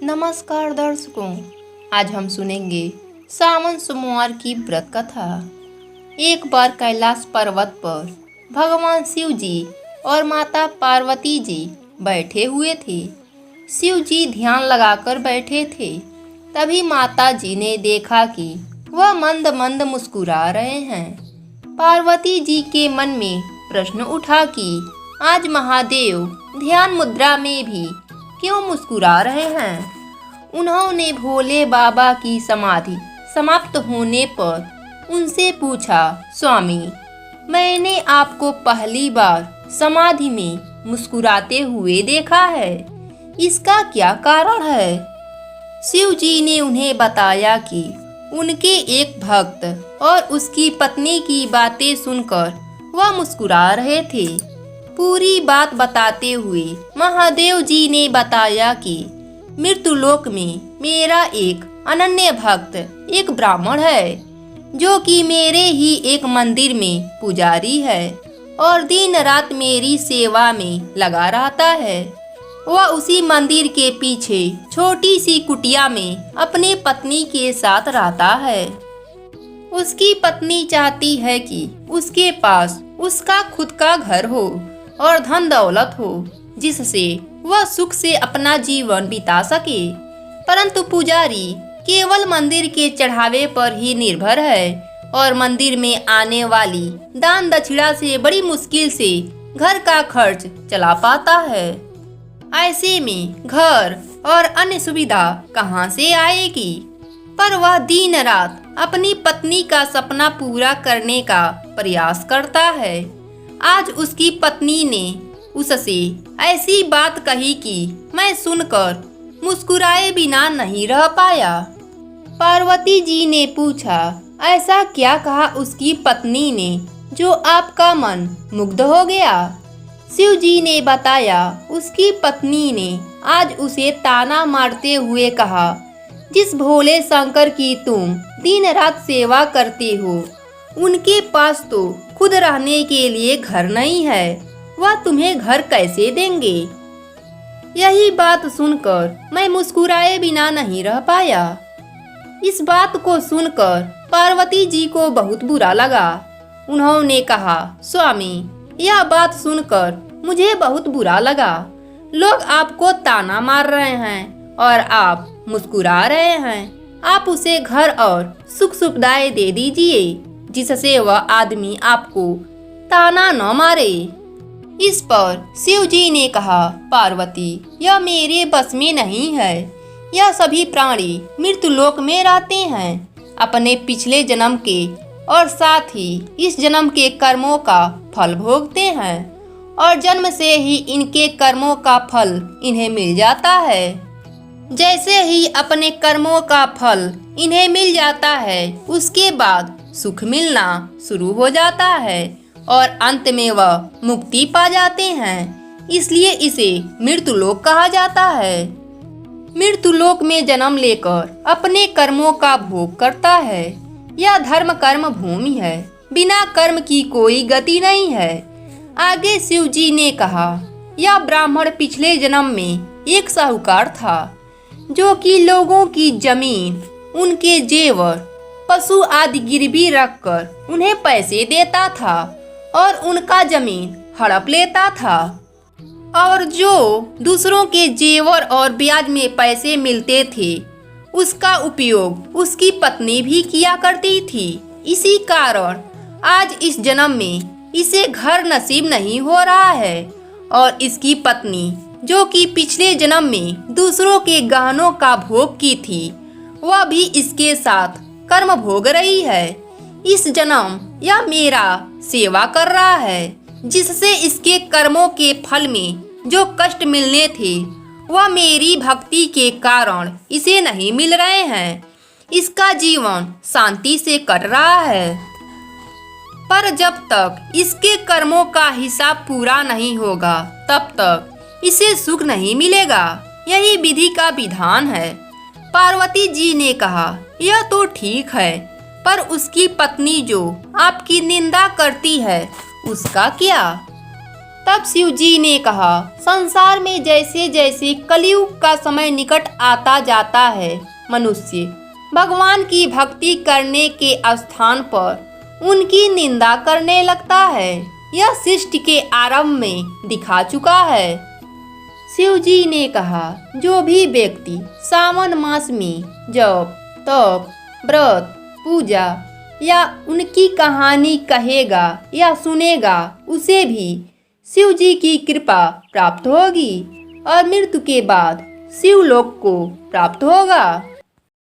नमस्कार दर्शकों, आज हम सुनेंगे सावन सोमवार की व्रत कथा। एक बार कैलाश पर्वत पर भगवान शिव जी और माता पार्वती जी बैठे हुए थे। शिव जी ध्यान लगाकर बैठे थे। तभी माता जी ने देखा कि वह मंद मंद मुस्कुरा रहे हैं। पार्वती जी के मन में प्रश्न उठा कि आज महादेव ध्यान मुद्रा में भी क्यों मुस्कुरा रहे हैं। उन्होंने भोले बाबा की समाधि समाप्त होने पर उनसे पूछा, स्वामी, मैंने आपको पहली बार समाधि में मुस्कुराते हुए देखा है, इसका क्या कारण है। शिव जी ने उन्हें बताया कि उनके एक भक्त और उसकी पत्नी की बातें सुनकर वह मुस्कुरा रहे थे। पूरी बात बताते हुए महादेव जी ने बताया कि मृत्युलोक में मेरा एक अनन्य भक्त एक ब्राह्मण है, जो कि मेरे ही एक मंदिर में पुजारी है और दिन रात मेरी सेवा में लगा रहता है। वह उसी मंदिर के पीछे छोटी सी कुटिया में अपनी पत्नी के साथ रहता है। उसकी पत्नी चाहती है कि उसके पास उसका खुद का घर हो और धन दौलत हो, जिससे वह सुख से अपना जीवन बिता सके। परंतु पुजारी केवल मंदिर के चढ़ावे पर ही निर्भर है और मंदिर में आने वाली दान दक्षिणा से बड़ी मुश्किल से घर का खर्च चला पाता है। ऐसे में घर और अन्य सुविधा कहाँ से आएगी। पर वह दिन रात अपनी पत्नी का सपना पूरा करने का प्रयास करता है। आज उसकी पत्नी ने उससे ऐसी बात कही कि मैं सुनकर मुस्कुराए बिना नहीं रह पाया। पार्वती जी ने पूछा, ऐसा क्या कहा उसकी पत्नी ने जो आपका मन मुग्ध हो गया। शिव जी ने बताया, उसकी पत्नी ने आज उसे ताना मारते हुए कहा, जिस भोले शंकर की तुम दिन रात सेवा करते हो, उनके पास तो खुद रहने के लिए घर नहीं है, वह तुम्हें घर कैसे देंगे। यही बात सुनकर मैं मुस्कुराए बिना नहीं रह पाया। इस बात को सुनकर पार्वती जी को बहुत बुरा लगा। उन्होंने कहा, स्वामी, यह बात सुनकर मुझे बहुत बुरा लगा। लोग आपको ताना मार रहे हैं और आप मुस्कुरा रहे हैं। आप उसे घर और सुख सुविधाएं दे दीजिए, जिससे वह आदमी आपको ताना न मारे। इस पर शिव जी ने कहा, पार्वती, यह मेरे बस में नहीं है। यह सभी प्राणी मृत्युलोक में रहते हैं, अपने पिछले जन्म के और साथ ही इस जन्म के कर्मों का फल भोगते हैं और जन्म से ही इनके कर्मों का फल इन्हें मिल जाता है। जैसे ही अपने कर्मों का फल इन्हें मिल जाता है, उसके बाद सुख मिलना शुरू हो जाता है और अंत में वह मुक्ति पा जाते हैं। इसलिए इसे मृत्युलोक कहा जाता है। मृत्युलोक में जन्म लेकर अपने कर्मों का भोग करता है। यह धर्म कर्म भूमि है, बिना कर्म की कोई गति नहीं है। आगे शिव जी ने कहा, यह ब्राह्मण पिछले जन्म में एक साहूकार था, जो कि लोगों की जमीन, उनके जेवर, पशु आदि गिरवी रखकर उन्हें पैसे देता था और उनका जमीन हड़प लेता था। और जो दूसरों के जेवर और ब्याज में पैसे मिलते थे, उसका उपयोग उसकी पत्नी भी किया करती थी। इसी कारण आज इस जन्म में इसे घर नसीब नहीं हो रहा है और इसकी पत्नी, जो कि पिछले जन्म में दूसरों के गहनों का भोग की थी, वह भी इसके साथ कर्म भोग रही है। इस जन्म यह मेरा सेवा कर रहा है, जिससे इसके कर्मों के फल में जो कष्ट मिलने थे, वह मेरी भक्ति के कारण इसे नहीं मिल रहे हैं। इसका जीवन शांति से कट रहा है। पर जब तक इसके कर्मों का हिसाब पूरा नहीं होगा, तब तक इसे सुख नहीं मिलेगा। यही विधि का विधान है। पार्वती जी ने कहा, यह तो ठीक है, पर उसकी पत्नी जो आपकी निंदा करती है, उसका क्या। तब शिव जी ने कहा, संसार में जैसे जैसे कलयुग का समय निकट आता जाता है, मनुष्य भगवान की भक्ति करने के स्थान पर उनकी निंदा करने लगता है। यह सृष्टि के आरंभ में दिखा चुका है। शिव जी ने कहा, जो भी व्यक्ति सावन मास में जप, तप, व्रत, पूजा या उनकी कहानी कहेगा या सुनेगा, उसे भी शिव जी की कृपा प्राप्त होगी और मृत्यु के बाद शिवलोक को प्राप्त होगा।